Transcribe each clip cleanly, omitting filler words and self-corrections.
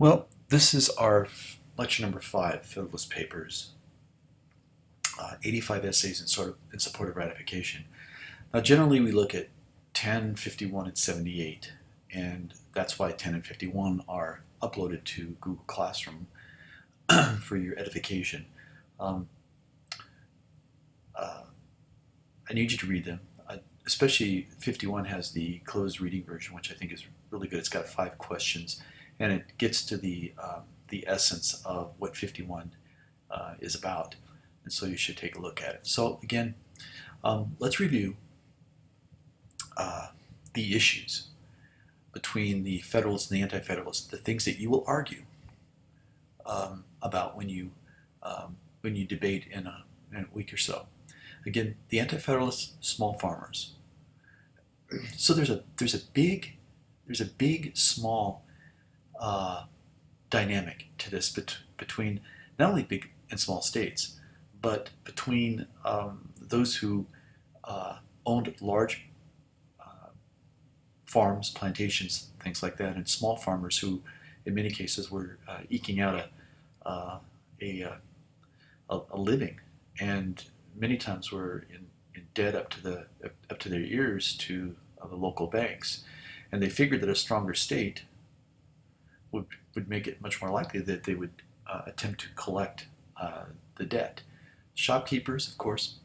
Well, this is our lecture number 5, Federalist Papers, 85 essays in support of ratification. Now, generally we look at 10, 51, and 78, and that's why 10 and 51 are uploaded to Google Classroom for your edification. Um, uh, I need you to read them. Especially 51 has the closed reading version, which I think is really good. It's got 5 questions, and it gets to the essence of what 51 is about. And so you should take a look at it. So again, let's review the issues between the Federalists and the Anti-Federalists, the things that you will argue about when you debate in a week or so. Again, the Anti-Federalists, small farmers. So there's a big small dynamic to this between not only big and small states, but between those who owned large farms, plantations, things like that, and small farmers who, in many cases, were eking out a living, and many times were in debt up to their ears to the local banks, and they figured that a stronger state would make it much more likely that they would attempt to collect the debt. Shopkeepers, of course,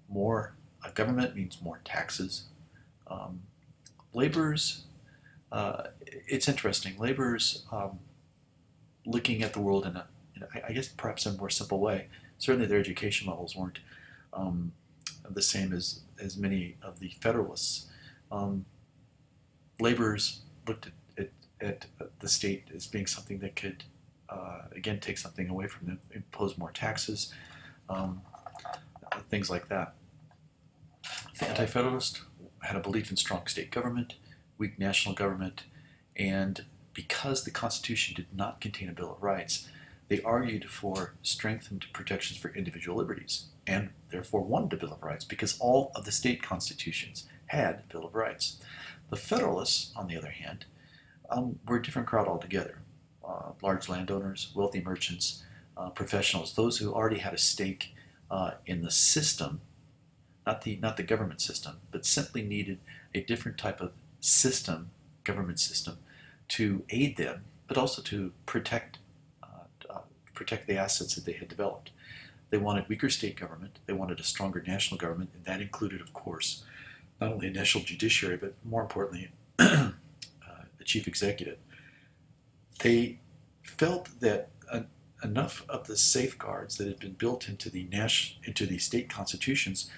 more government means more taxes. Laborers, it's interesting. Laborers looking at the world in I guess perhaps in a more simple way. Certainly their education levels weren't the same as many of the Federalists. Laborers looked at the state as being something that could, again, take something away from them, impose more taxes, things like that. The Anti-Federalist had a belief in strong state government, weak national government, and because the Constitution did not contain a Bill of Rights, they argued for strengthened protections for individual liberties, and therefore wanted a Bill of Rights because all of the state constitutions had a Bill of Rights. The Federalists, on the other hand, were a different crowd altogether. Large landowners, wealthy merchants, professionals, those who already had a stake in the system, not the government system, but simply needed a different type of system, government system, to aid them, but also to protect the assets that they had developed. They wanted weaker state government, they wanted a stronger national government, and that included, of course, not only a national judiciary, but more importantly, a chief executive. They felt that enough of the safeguards that had been built into the state constitutions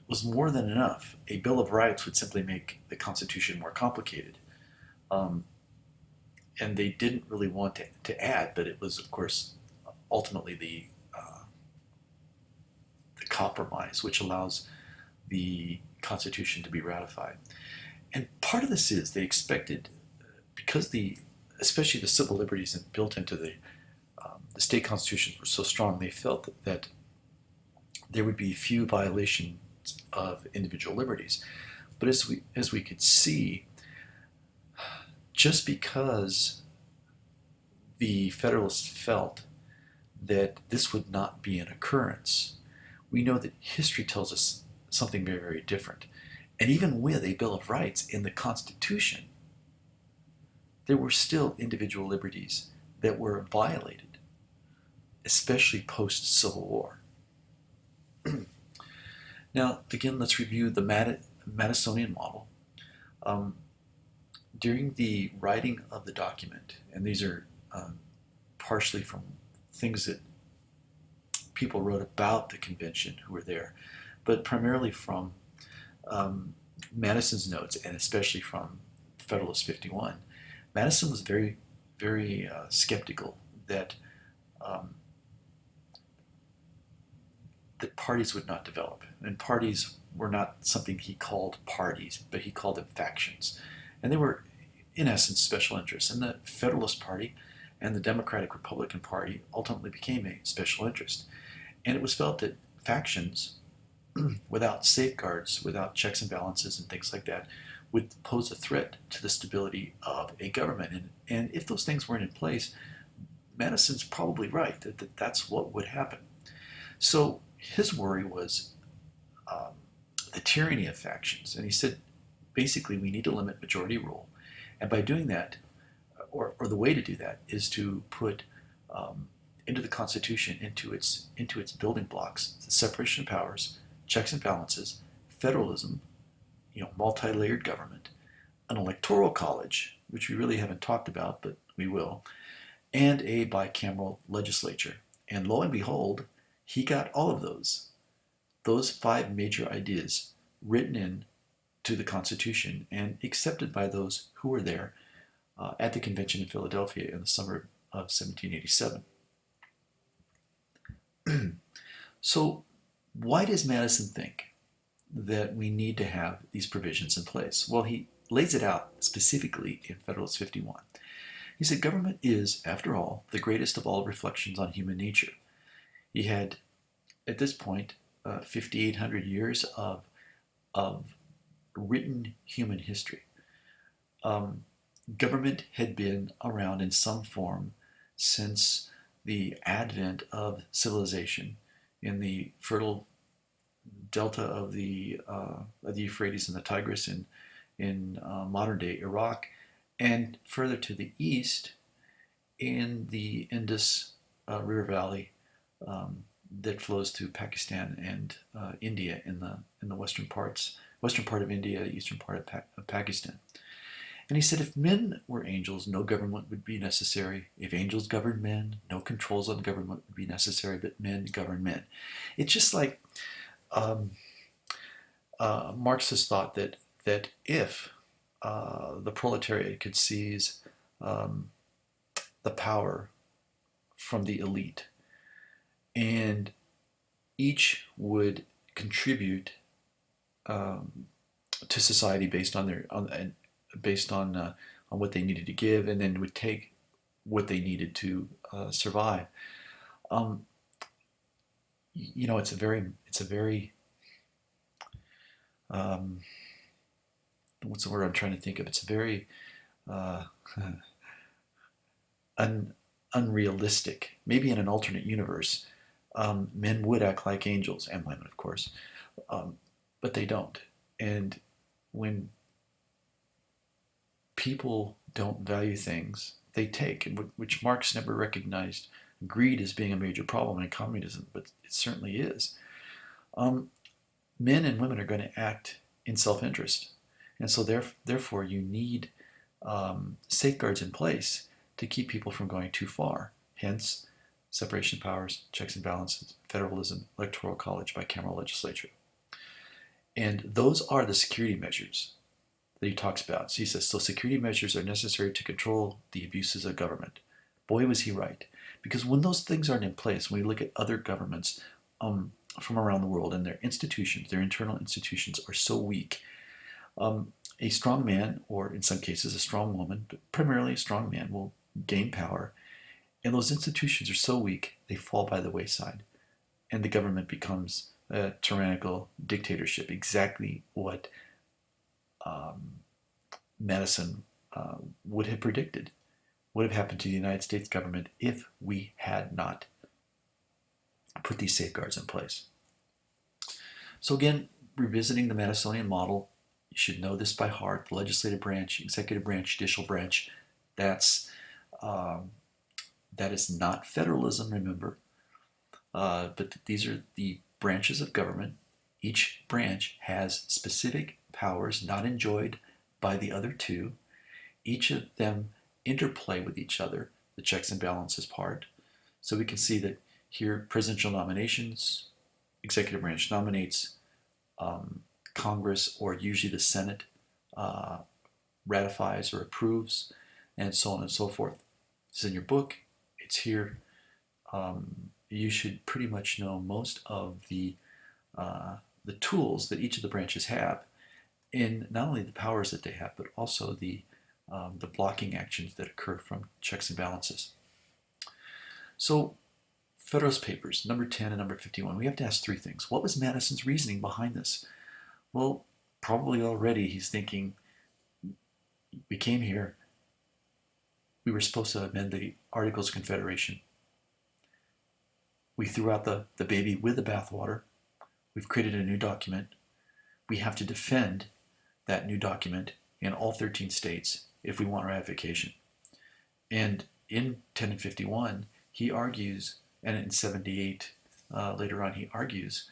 was more than enough. A Bill of Rights would simply make the Constitution more complicated. And they didn't really want to add, but it was, of course, ultimately the compromise which allows the Constitution to be ratified. And part of this is they expected, because especially the civil liberties built into the state constitutions were so strong, they felt that there would be few violations of individual liberties. But as we could see, just because the Federalists felt that this would not be an occurrence, we know that history tells us something very, very different. And even with a Bill of Rights in the Constitution, there were still individual liberties that were violated, especially post-Civil War. Now, again, let's review the Madisonian model. During the writing of the document, and these are partially from things that people wrote about the convention who were there, but primarily from Madison's notes, and especially from Federalist 51. Madison was very, very skeptical that parties would not develop, and parties were not something he called parties, but he called them factions, and they were, in essence, special interests. And the Federalist Party and the Democratic Republican Party ultimately became a special interest, and it was felt that factions without safeguards, without checks and balances and things like that, would pose a threat to the stability of a government. And if those things weren't in place, Madison's probably right that that's what would happen. So his worry was um, the tyranny of factions. And he said, basically, we need to limit majority rule. And by doing that, or the way to do that, is to put um, into the Constitution, into its building blocks, the separation of powers, checks and balances, federalism, multi-layered government, an electoral college, which we really haven't talked about, but we will, and a bicameral legislature. And lo and behold, he got all of those five major ideas written in to the Constitution and accepted by those who were there at the convention in Philadelphia in the summer of 1787. So, why does Madison think that we need to have these provisions in place? Well, he lays it out specifically in Federalist 51. He said, government is, after all, the greatest of all reflections on human nature. He had, at this point, 5,800 years of written human history. Government had been around in some form since the advent of civilization in the fertile delta of the Euphrates and the Tigris in modern day Iraq, and further to the east in the Indus River Valley that flows through Pakistan and India in the western part of India, eastern part of Pakistan. And he said, if men were angels, no government would be necessary. If angels governed men, no controls on government would be necessary, but men govern men. It's just like Marxists thought that if the proletariat could seize the power from the elite, and each would contribute to society based on what they needed to give, and then would take what they needed to survive. It's a very what's the word I'm trying to think of? It's a very uh, unrealistic. Maybe in an alternate universe, men would act like angels, and women, of course, but they don't. And when people don't value things, they take, which Marx never recognized greed as being a major problem in communism, but it certainly is. Men and women are going to act in self-interest, and so therefore you need safeguards in place to keep people from going too far. Hence, separation of powers, checks and balances, federalism, electoral college, bicameral legislature. And those are the security measures that he talks about. So he says, so security measures are necessary to control the abuses of government. Boy, was he right. Because when those things aren't in place, when we look at other governments from around the world, and their institutions, their internal institutions are so weak, a strong man, or in some cases a strong woman, but primarily a strong man, will gain power. And those institutions are so weak, they fall by the wayside. And the government becomes a tyrannical dictatorship, exactly what Madison would have predicted would have happened to the United States government if we had not put these safeguards in place. So again, revisiting the Madisonian model, you should know this by heart. The legislative branch, executive branch, judicial branch, that is not federalism, remember. But these are the branches of government. Each branch has specific powers not enjoyed by the other two. Each of them interplay with each other, the checks and balances part. So we can see that here, presidential nominations, executive branch nominates, Congress, or usually the Senate, ratifies or approves, and so on and so forth. It's in your book, it's here. You should pretty much know most of the tools that each of the branches have, in not only the powers that they have, but also the blocking actions that occur from checks and balances. So Federalist Papers, number 10 and number 51, we have to ask three things. What was Madison's reasoning behind this? Well, probably already he's thinking, we came here, we were supposed to amend the Articles of Confederation. We threw out the baby with the bathwater. We've created a new document. We have to defend that new document in all 13 states if we want ratification. And in 10 and 51, he argues, and in 78 later on, he argues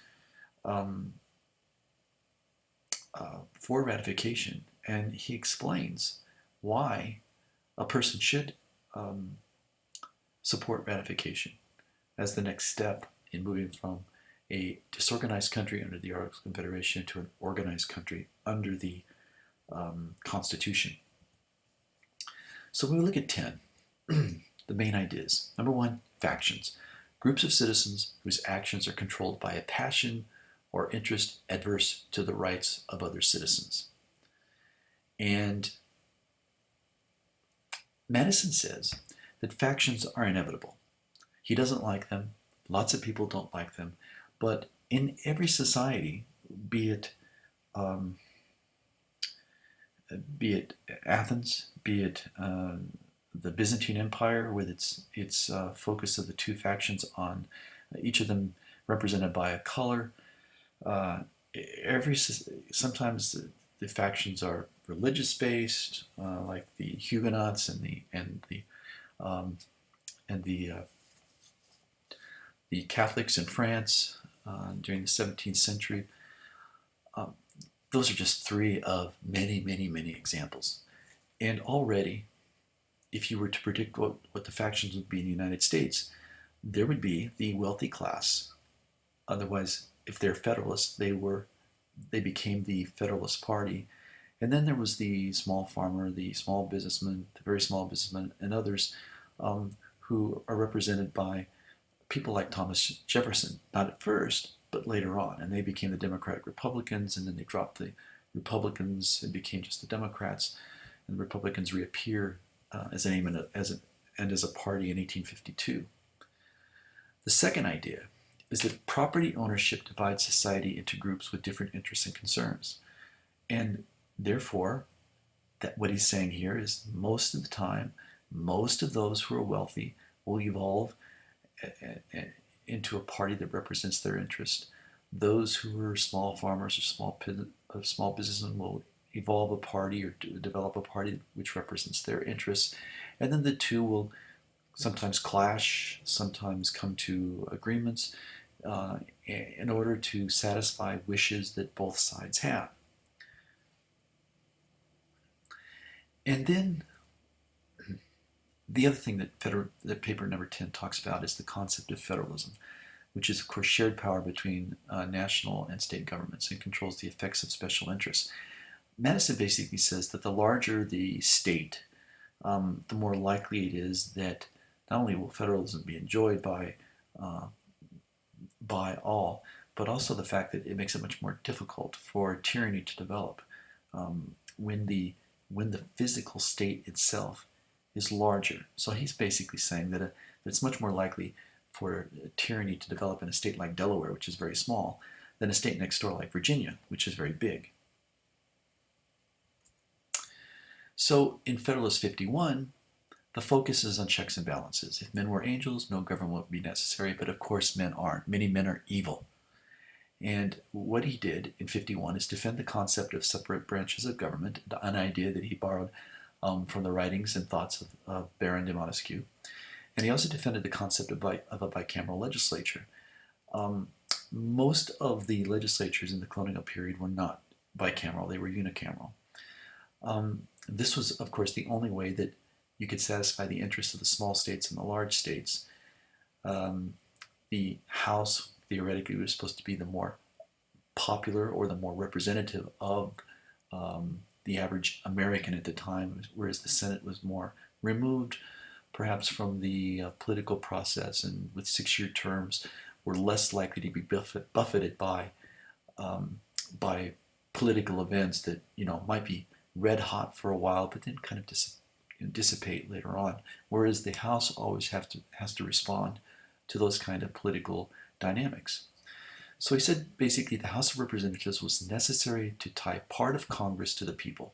for ratification, and he explains why a person should support ratification as the next step in moving from a disorganized country under the Articles of Confederation to an organized country under the Constitution. So when we look at 10, the main ideas. Number one, factions. Groups of citizens whose actions are controlled by a passion or interest adverse to the rights of other citizens. And Madison says that factions are inevitable. He doesn't like them. Lots of people don't like them. But in every society, be it Athens, be it the Byzantine Empire with its focus of the two factions on each of them represented by a color. Sometimes the factions are religious based, like the Huguenots and the Catholics in France during the 17th century. Those are just three of many, many, many examples. And already, if you were to predict what the factions would be in the United States, there would be the wealthy class. Otherwise, if they're Federalists, they became the Federalist Party. And then there was the small farmer, the small businessman, the very small businessman, and others who are represented by people like Thomas Jefferson, not at first, but later on. And they became the Democratic Republicans, and then they dropped the Republicans and became just the Democrats. And the Republicans reappear as a name and as a party in 1852. The second idea is that property ownership divides society into groups with different interests and concerns. And therefore, that what he's saying here is most of the time, most of those who are wealthy will evolve into a party that represents their interest. Those who are small farmers or small businessmen will evolve a party or develop a party which represents their interests. And then the two will sometimes clash, sometimes come to agreements in order to satisfy wishes that both sides have. And then the other thing that paper number 10 talks about is the concept of federalism, which is, of course, shared power between national and state governments and controls the effects of special interests. Madison basically says that the larger the state, the more likely it is that not only will federalism be enjoyed by all, but also the fact that it makes it much more difficult for tyranny to develop when the physical state itself is larger. So he's basically saying that it's much more likely for tyranny to develop in a state like Delaware, which is very small, than a state next door like Virginia, which is very big. So in Federalist 51, the focus is on checks and balances. If men were angels, no government would be necessary, but of course men aren't. Many men are evil. And what he did in 51 is defend the concept of separate branches of government, an idea that he borrowed from the writings and thoughts of Baron de Montesquieu. And he also defended the concept of a bicameral legislature. Most of the legislatures in the colonial period were not bicameral, they were unicameral. This was, of course, the only way that you could satisfy the interests of the small states and the large states. The House, theoretically, was supposed to be the more popular or the more representative of the average American at the time, whereas the Senate was more removed, perhaps from the political process, and with 6-year terms were less likely to be buffeted by political events that might be red hot for a while, but then kind of dissipate later on. Whereas the House always has to respond to those kind of political dynamics. So he said basically the House of Representatives was necessary to tie part of Congress to the people.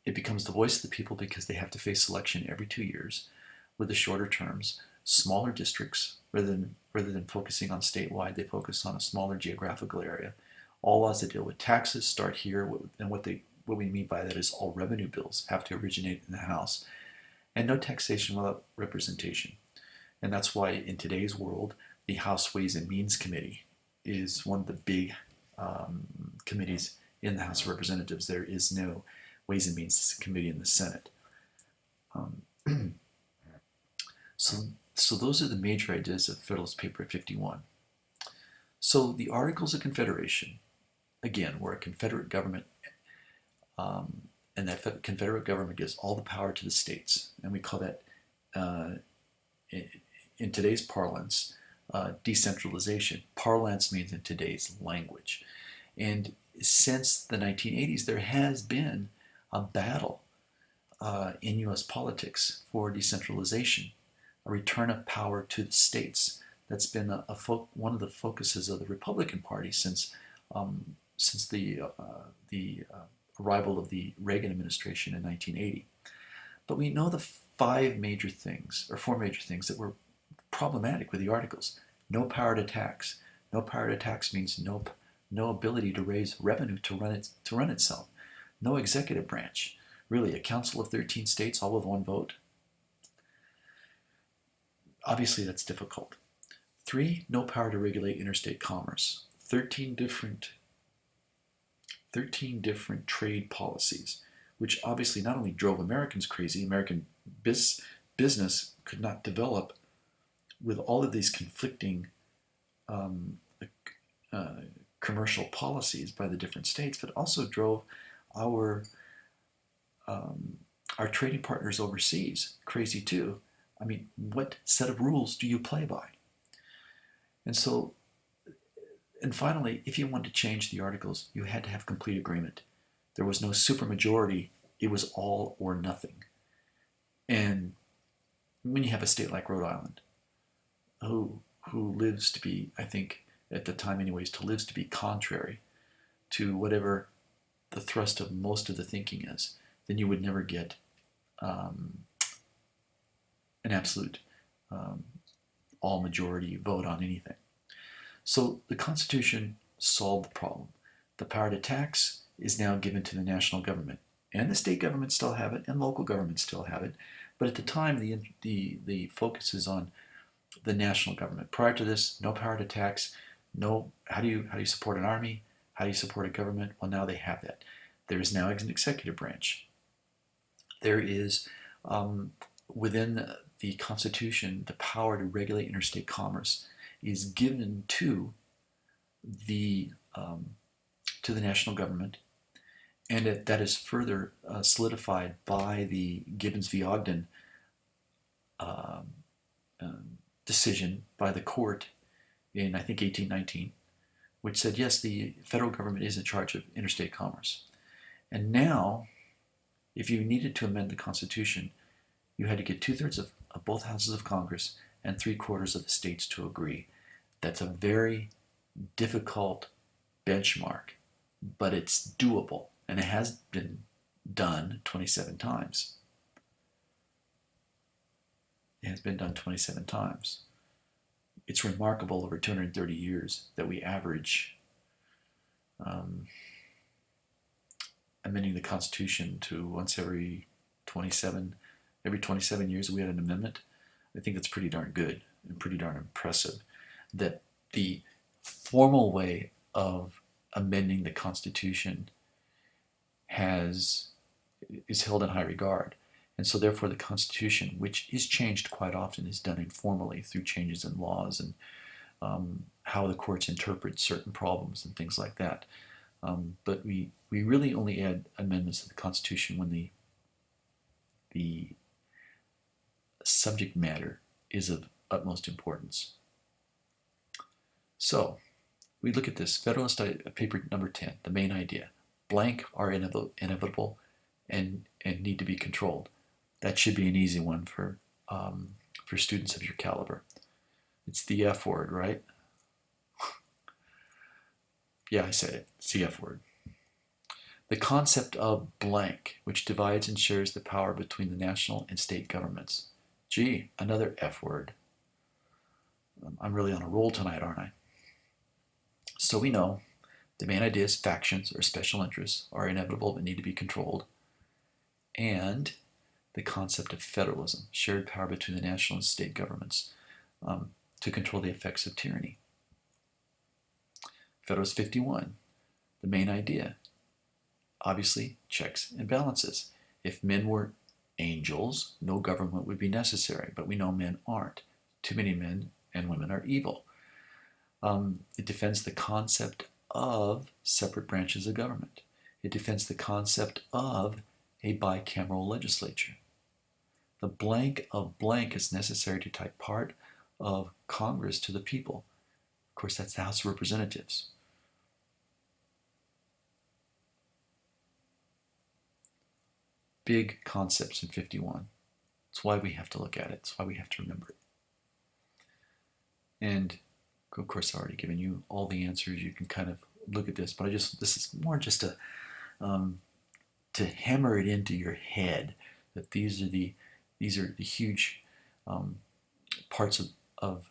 It becomes the voice of the people because they have to face election every 2 years with the shorter terms, smaller districts. Rather than focusing on statewide, they focus on a smaller geographical area. All laws that deal with taxes start here, and what we mean by that is all revenue bills have to originate in the House, and no taxation without representation. And that's why in today's world, the House Ways and Means Committee is one of the big committees in the House of Representatives. There is no Ways and Means Committee in the Senate. So those are the major ideas of Federalist Paper 51. So the Articles of Confederation, again, were a Confederate government, and that Confederate government gives all the power to the states, and we call that, in today's parlance, decentralization. Parlance means in today's language. And since the 1980s, there has been a battle in U.S. politics for decentralization, a return of power to the states. That's been one of the focuses of the Republican Party since the arrival of the Reagan administration in 1980. But we know the four major things that were problematic with the Articles. No power to tax. No power to tax means no ability to raise revenue to run itself. No executive branch. Really, a council of 13 states, all with one vote. Obviously, that's difficult. 3, no power to regulate interstate commerce. 13 different trade policies, which obviously not only drove Americans crazy, American business could not develop with all of these conflicting commercial policies by the different states, but also drove our trading partners overseas crazy too. I mean, what set of rules do you play by? And finally, if you wanted to change the Articles, you had to have complete agreement. There was no supermajority. It was all or nothing. And when you have a state like Rhode Island, who lives to be, I think, at the time anyways, lives to be contrary to whatever the thrust of most of the thinking is, then you would never get an absolute all-majority vote on anything. So the Constitution solved the problem. The power to tax is now given to the national government, and the state governments still have it, and local governments still have it. But at the time, the focus is on the national government. Prior to this, no power to tax. No, how do you support an army? How do you support a government? Well, now they have that. There is now an executive branch. There is within the Constitution, the power to regulate interstate commerce is given to the national government, and that is further solidified by the Gibbons v. Ogden decision by the court in, I think, 1819, which said, yes, the federal government is in charge of interstate commerce. And now, if you needed to amend the Constitution, you had to get 2/3 of both houses of Congress and 3/4 of the states to agree. That's a very difficult benchmark, but it's doable, and it has been done 27 times. It has been done 27 times. It's remarkable over 230 years that we average amending the Constitution to once every 27 years we had an amendment. I think that's pretty darn good and pretty darn impressive that the formal way of amending the Constitution is held in high regard. And so therefore the Constitution, which is changed quite often, is done informally through changes in laws and how the courts interpret certain problems and things like that. But we really only add amendments to the Constitution when the subject matter is of utmost importance. So we look at this Federalist Paper number 10, the main idea. Blank are inevitable and need to be controlled. That should be an easy one for for students of your caliber. It's the F word, right? Yeah, I said it. It's the F word. The concept of blank, which divides and shares the power between the national and state governments. Gee, another F word. I'm really on a roll tonight, aren't I? So we know the main idea is factions or special interests are inevitable but need to be controlled. And the concept of federalism, shared power between the national and state governments to control the effects of tyranny. Federalist 51, the main idea, obviously checks and balances. If men were angels, no government would be necessary, but we know men aren't. Too many men and women are evil. It defends the concept of separate branches of government. It defends the concept of a bicameral legislature. The blank of blank is necessary to type part of Congress to the people. Of course, that's the House of Representatives. Big concepts in 51. That's why we have to look at it. That's why we have to remember it. And of course, I've already given you all the answers. You can kind of look at this, but this is more just to hammer it into your head that these are the huge parts of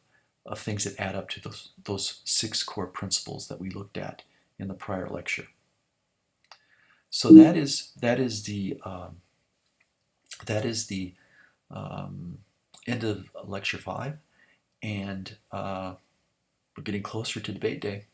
things that add up to those 6 core principles that we looked at in the prior lecture. So that is the end of lecture 5, and we're getting closer to debate day.